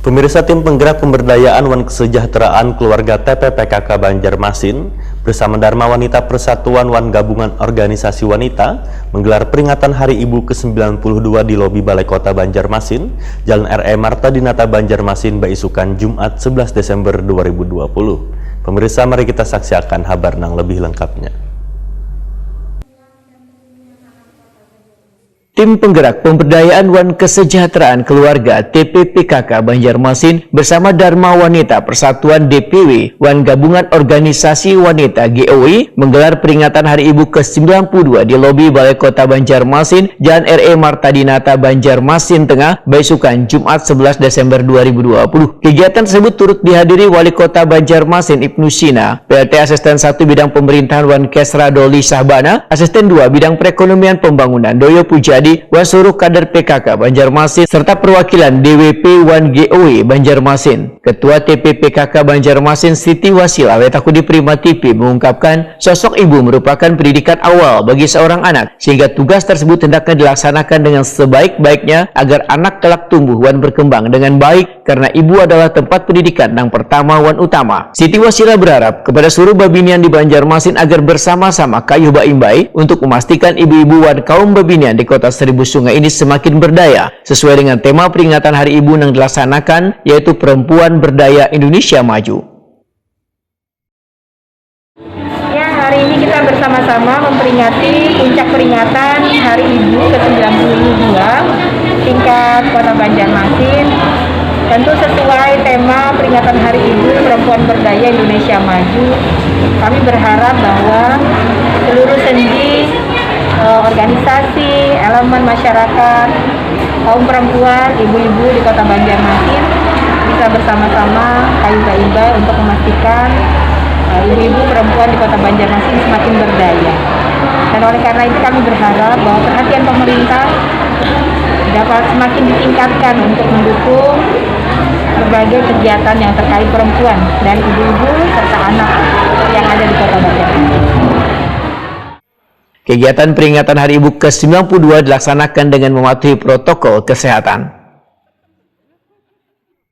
Pemirsa, tim penggerak pemberdayaan dan kesejahteraan keluarga TPPKK Banjarmasin bersama Dharma Wanita Persatuan wan Gabungan Organisasi Wanita menggelar peringatan Hari Ibu ke-92 di lobi Balai Kota Banjarmasin, Jalan R.E. Marta Dinata Banjarmasin, Baisukan, Jumat 11 Desember 2020. Pemirsa, mari kita saksikan kabar nang lebih lengkapnya. Tim penggerak pemberdayaan wan kesejahteraan keluarga TPPKK Banjarmasin bersama Dharma Wanita Persatuan DPW wan Gabungan Organisasi Wanita GOI menggelar peringatan Hari Ibu ke-92 di lobi Balai Kota Banjarmasin, Jalan R.E. Marta Dinata Banjarmasin Tengah, Baisukan, Jumat 11 Desember 2020. Kegiatan tersebut turut dihadiri Wali Kota Banjarmasin Ibnu Sina, PLT Asisten 1 Bidang Pemerintahan Wan Kesra Doli Sahbana, Asisten 2 Bidang Perekonomian Pembangunan Doyo Pujadi, wan seluruh kader PKK Banjarmasin serta perwakilan DWP wan GOI Banjarmasin. Ketua TPPKK Banjarmasin Siti Wasila Wetakudi Prima TV mengungkapkan sosok ibu merupakan pendidikan awal bagi seorang anak, sehingga tugas tersebut hendaknya dilaksanakan dengan sebaik-baiknya agar anak kelak tumbuh wan berkembang dengan baik, karena ibu adalah tempat pendidikan yang pertama wan utama. Siti Wasila berharap kepada seluruh babinian di Banjarmasin agar bersama-sama kayuh baimbai untuk memastikan ibu-ibu wan kaum babinian di Kota Seribu Sungai ini semakin berdaya sesuai dengan tema peringatan Hari Ibu yang dilaksanakan, yaitu Perempuan Berdaya Indonesia Maju. Ya, hari ini kita bersama-sama memperingati puncak peringatan Hari Ibu ke-92 tingkat Kota Banjarmasin. Tentu sesuai tema peringatan Hari Ibu Perempuan Berdaya Indonesia Maju, kami berharap bahwa seluruh sendi, organisasi, elemen masyarakat, kaum perempuan, ibu-ibu di Kota Banjarmasin bisa bersama-sama kayuh baimbai untuk memastikan ibu-ibu perempuan di Kota Banjarmasin semakin berdaya. Dan oleh karena itu kami berharap bahwa perhatian pemerintah dapat semakin ditingkatkan untuk mendukung berbagai kegiatan yang terkait perempuan dan ibu-ibu serta anak yang ada di Kota Banjarmasin. Kegiatan peringatan Hari Ibu ke-92 dilaksanakan dengan mematuhi protokol kesehatan.